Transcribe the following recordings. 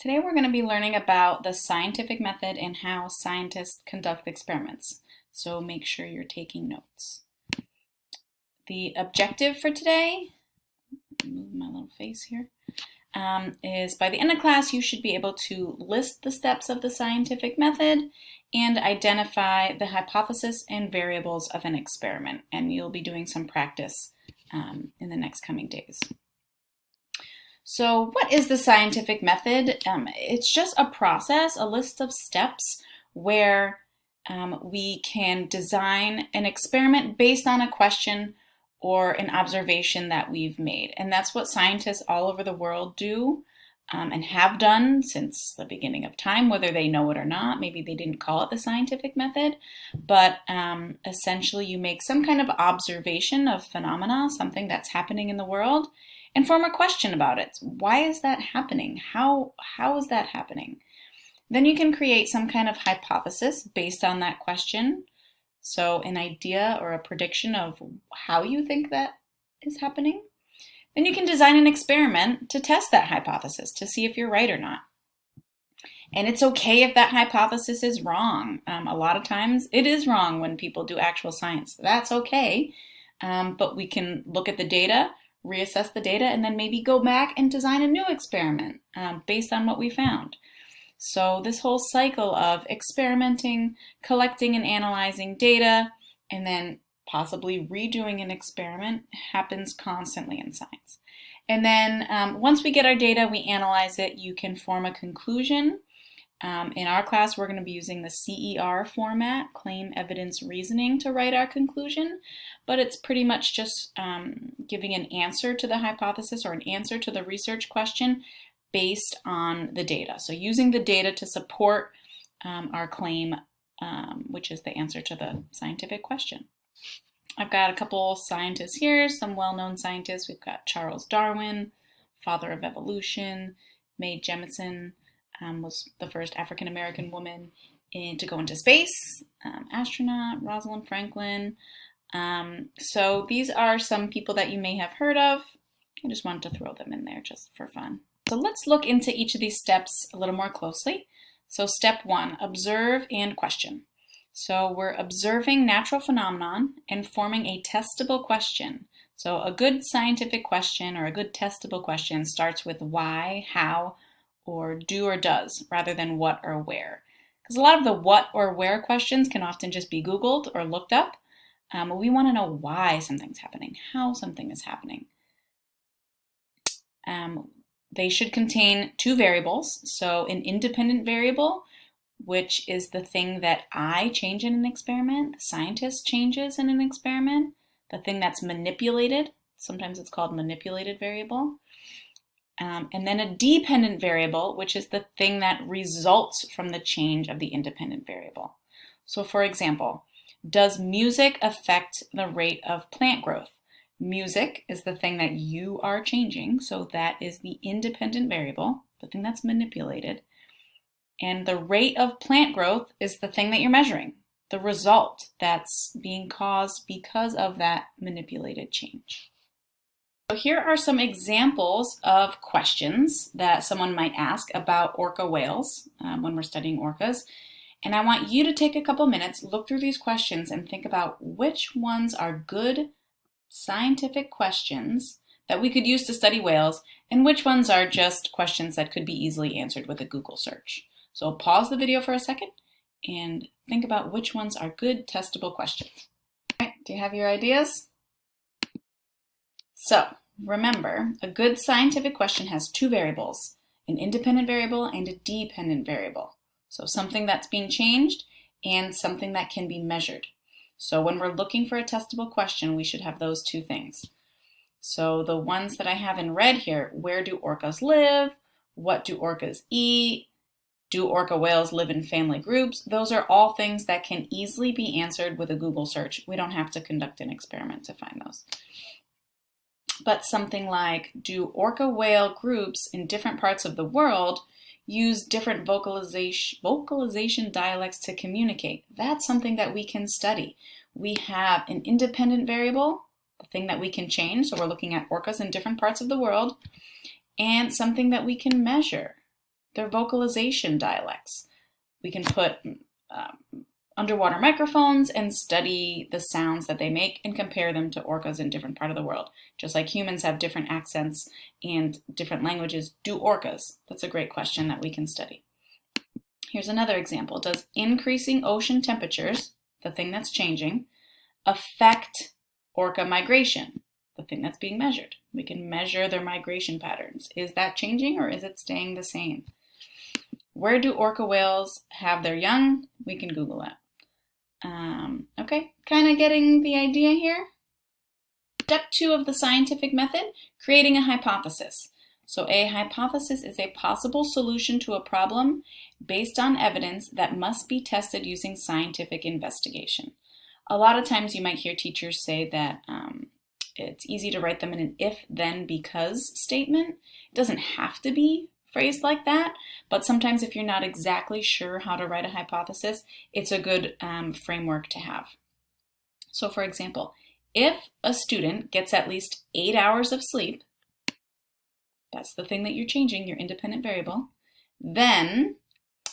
Today we're going to be learning about the scientific method and how scientists conduct experiments. So make sure you're taking notes. The objective for today, move my little face here, is by the end of class you should be able to list the steps of the scientific method and identify the hypothesis and variables of an experiment. And you'll be doing some practice in the next coming days. So what is the scientific method? It's just a process, a list of steps where we can design an experiment based on a question or an observation that we've made. And that's what scientists all over the world do and have done since the beginning of time, whether they know it or not. Maybe they didn't call it the scientific method, but essentially you make some kind of observation of phenomena, something that's happening in the world, and form a question about it. Why is that happening? How is that happening? Then you can create some kind of hypothesis based on that question. So an idea or a prediction of how you think that is happening. Then you can design an experiment to test that hypothesis to see if you're right or not. And it's okay if that hypothesis is wrong. A lot of times it is wrong when people do actual science. That's okay, but we can look at the data, reassess the data, and then maybe go back and design a new experiment based on what we found. So this whole cycle of experimenting, collecting and analyzing data, and then possibly redoing an experiment happens constantly in science. And then once we get our data, we analyze it, you can form a conclusion. In our class, we're going to be using the CER format, claim, evidence, reasoning, to write our conclusion. But it's pretty much just giving an answer to the hypothesis or an answer to the research question based on the data. So using the data to support our claim, which is the answer to the scientific question. I've got a couple scientists here, some well-known scientists. We've got Charles Darwin, father of evolution. Mae Jemison was the first African-American woman to go into space. Astronaut, Rosalind Franklin. So these are some people that you may have heard of. I just wanted to throw them in there just for fun. So let's look into each of these steps a little more closely. So step 1, observe and question. So we're observing natural phenomenon and forming a testable question. So a good scientific question or a good testable question starts with why, how, or do or does, rather than what or where. Because a lot of the what or where questions can often just be Googled or looked up. But we want to know why something's happening, how something is happening. They should contain 2 variables. So an independent variable, which is the thing that I change in an experiment, the scientist changes in an experiment, the thing that's manipulated, sometimes it's called manipulated variable. And then a dependent variable, which is the thing that results from the change of the independent variable. So for example, does music affect the rate of plant growth? Music is the thing that you are changing, so that is the independent variable, the thing that's manipulated. And the rate of plant growth is the thing that you're measuring, the result that's being caused because of that manipulated change. So here are some examples of questions that someone might ask about orca whales when we're studying orcas. And I want you to take a couple minutes, look through these questions and think about which ones are good scientific questions that we could use to study whales and which ones are just questions that could be easily answered with a Google search. So pause the video for a second and think about which ones are good testable questions. All right, do you have your ideas? So remember, a good scientific question has 2 variables, an independent variable and a dependent variable. So something that's being changed and something that can be measured. So when we're looking for a testable question, we should have those 2 things. So the ones that I have in red here, where do orcas live? What do orcas eat? Do orca whales live in family groups? Those are all things that can easily be answered with a Google search. We don't have to conduct an experiment to find those. But something like, do orca whale groups in different parts of the world use different vocalization dialects to communicate? That's something that we can study. We have an independent variable, the thing that we can change, so we're looking at orcas in different parts of the world, and something that we can measure. their vocalization dialects. We can put underwater microphones and study the sounds that they make and compare them to orcas in different parts of the world. Just like humans have different accents and different languages, do orcas? That's a great question that we can study. Here's another example. Does increasing ocean temperatures, the thing that's changing, affect orca migration, the thing that's being measured? We can measure their migration patterns. Is that changing or is it staying the same? Where do orca whales have their young? We can Google that. Okay, kind of getting the idea here. Step 2 of the scientific method, creating a hypothesis. So a hypothesis is a possible solution to a problem based on evidence that must be tested using scientific investigation. A lot of times you might hear teachers say that it's easy to write them in an if, then, because statement. It doesn't have to be phrased like that, but sometimes if you're not exactly sure how to write a hypothesis, it's a good framework to have. So for example, if a student gets at least 8 hours of sleep, that's the thing that you're changing, your independent variable, then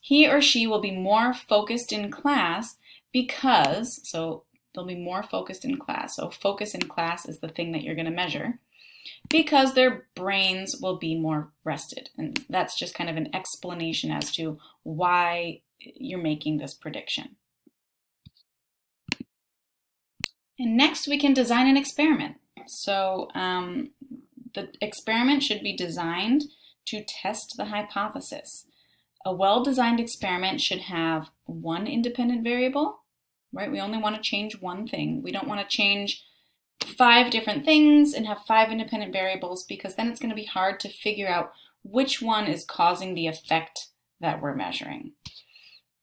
he or she will be more focused in class because, so they'll be more focused in class. So focus in class is the thing that you're going to measure, because their brains will be more rested. And that's just kind of an explanation as to why you're making this prediction. And next we can design an experiment. So the experiment should be designed to test the hypothesis. A well-designed experiment should have one independent variable, right? We only want to change one thing. We don't want to change 5 different things and have 5 independent variables, because then it's going to be hard to figure out which one is causing the effect that we're measuring.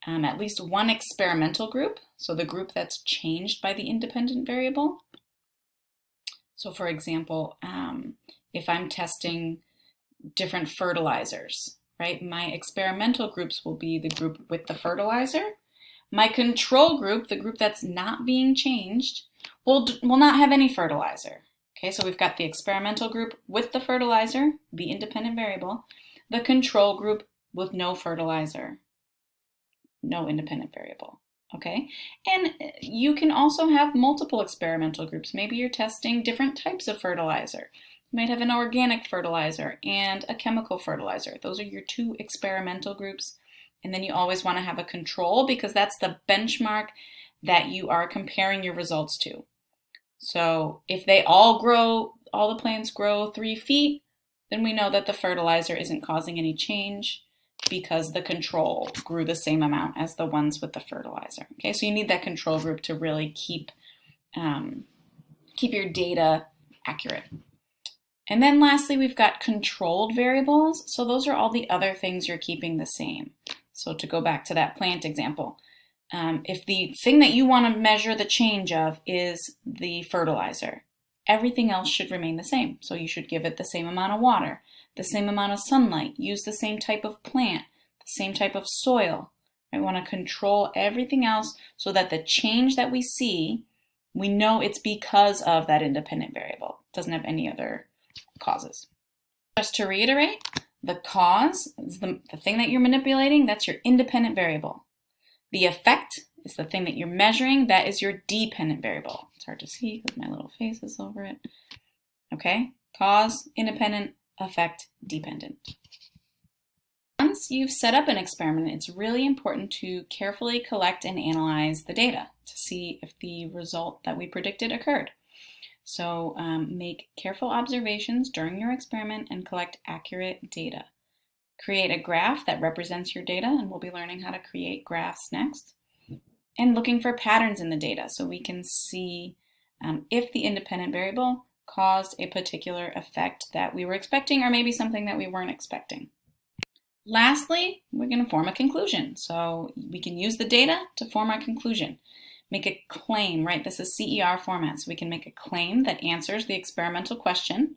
At least one experimental group, so the group that's changed by the independent variable. So for example, if I'm testing different fertilizers, right? My experimental groups will be the group with the fertilizer. My control group, the group that's not being changed, will not have any fertilizer. Okay, so we've got the experimental group with the fertilizer, the independent variable, the control group with no fertilizer, no independent variable. Okay, and you can also have multiple experimental groups. Maybe you're testing different types of fertilizer. You might have an organic fertilizer and a chemical fertilizer. Those are your 2 experimental groups. And then you always want to have a control, because that's the benchmark that you are comparing your results to. So if they all the plants grow 3 feet, then we know that the fertilizer isn't causing any change, because the control grew the same amount as the ones with the fertilizer. Okay, so you need that control group to really keep your data accurate. And then lastly, we've got controlled variables. So those are all the other things you're keeping the same. So to go back to that plant example, if the thing that you want to measure the change of is the fertilizer, everything else should remain the same. So you should give it the same amount of water, the same amount of sunlight, use the same type of plant, the same type of soil. I want to control everything else so that the change that we see, we know it's because of that independent variable. It doesn't have any other causes. Just to reiterate, the cause is the thing that you're manipulating, that's your independent variable. The effect is the thing that you're measuring, that is your dependent variable. It's hard to see because my little face is over it. Okay, cause, independent, effect, dependent. Once you've set up an experiment, it's really important to carefully collect and analyze the data to see if the result that we predicted occurred. So make careful observations during your experiment and collect accurate data. Create a graph that represents your data, and we'll be learning how to create graphs next. And looking for patterns in the data so we can see if the independent variable caused a particular effect that we were expecting, or maybe something that we weren't expecting. Lastly, we're going to form a conclusion. So we can use the data to form our conclusion. Make a claim, right? This is CER format, so we can make a claim that answers the experimental question,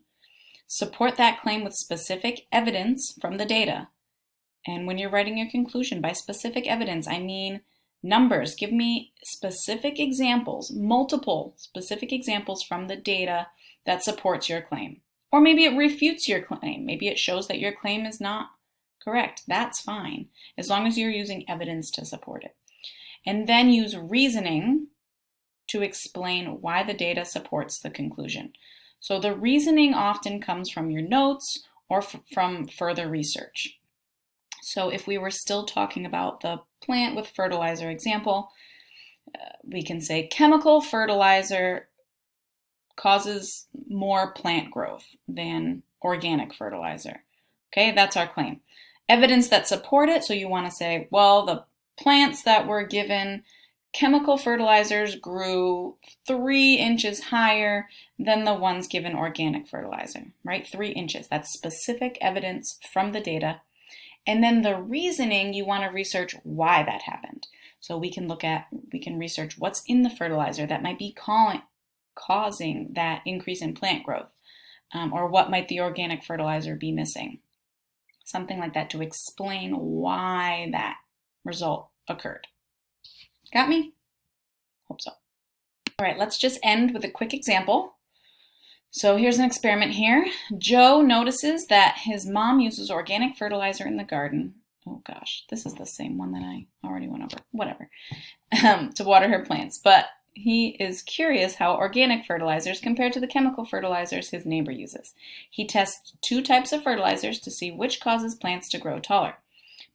support that claim with specific evidence from the data. And when you're writing your conclusion, by specific evidence, I mean numbers. Give me specific examples, multiple specific examples from the data that supports your claim. Or maybe it refutes your claim. Maybe it shows that your claim is not Correct, that's fine, as long as you're using evidence to support it. And then use reasoning to explain why the data supports the conclusion. So the reasoning often comes from your notes or from further research. So if we were still talking about the plant with fertilizer example, we can say chemical fertilizer causes more plant growth than organic fertilizer. Okay, that's our claim. Evidence that support it, so you want to say, well, the plants that were given chemical fertilizers grew 3 inches higher than the ones given organic fertilizer, right? 3 inches. That's specific evidence from the data. And then the reasoning, you want to research why that happened. So we can research what's in the fertilizer that might be causing that increase in plant growth, or what might the organic fertilizer be missing. Something like that to explain why that result occurred. Got me? Hope so. All right, let's just end with a quick example. So here's an experiment here. Joe notices that his mom uses organic fertilizer in the garden. Oh gosh, this is the same one that I already went over. Whatever. To water her plants. But he is curious how organic fertilizers compare to the chemical fertilizers his neighbor uses. He tests 2 types of fertilizers to see which causes plants to grow taller.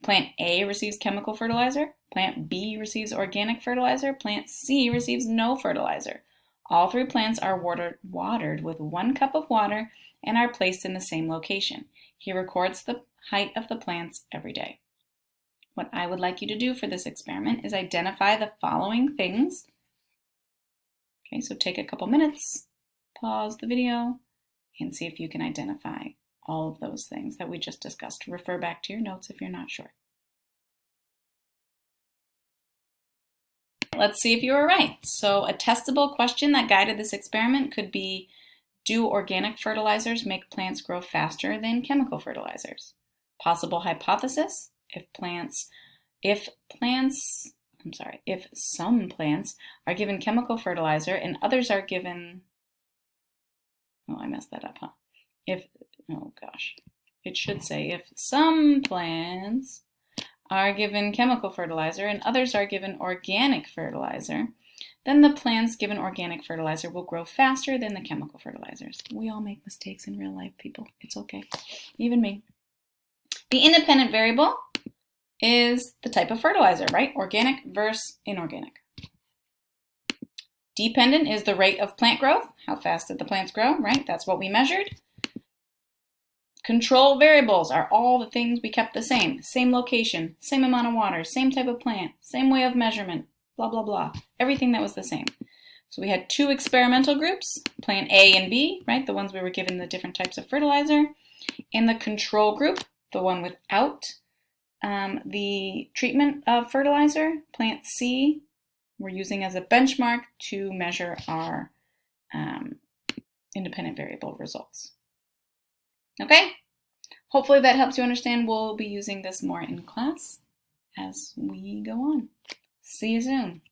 Plant A receives chemical fertilizer. Plant B receives organic fertilizer. Plant C receives no fertilizer. All 3 plants are watered with 1 cup of water and are placed in the same location. He records the height of the plants every day. What I would like you to do for this experiment is identify the following things. Okay, so take a couple minutes, pause the video, and see if you can identify all of those things that we just discussed. Refer back to your notes if you're not sure. Let's see if you were right. So a testable question that guided this experiment could be, do organic fertilizers make plants grow faster than chemical fertilizers? Possible hypothesis, if some plants are given chemical fertilizer and others are given, oh, I messed that up, huh? It should say if some plants are given chemical fertilizer and others are given organic fertilizer, then the plants given organic fertilizer will grow faster than the chemical fertilizers. We all make mistakes in real life, people. It's okay. Even me. The independent variable is the type of fertilizer, right? Organic versus inorganic. Dependent is the rate of plant growth. How fast did the plants grow, right? That's what we measured. Control variables are all the things we kept the same. Same location, same amount of water, same type of plant, same way of measurement, blah, blah, blah. Everything that was the same. So we had 2 experimental groups, plant A and B, right? The ones we were given the different types of fertilizer. And the control group, the one without the treatment of fertilizer, plant C, we're using as a benchmark to measure our independent variable results. Okay? Hopefully that helps you understand. We'll be using this more in class as we go on. See you soon.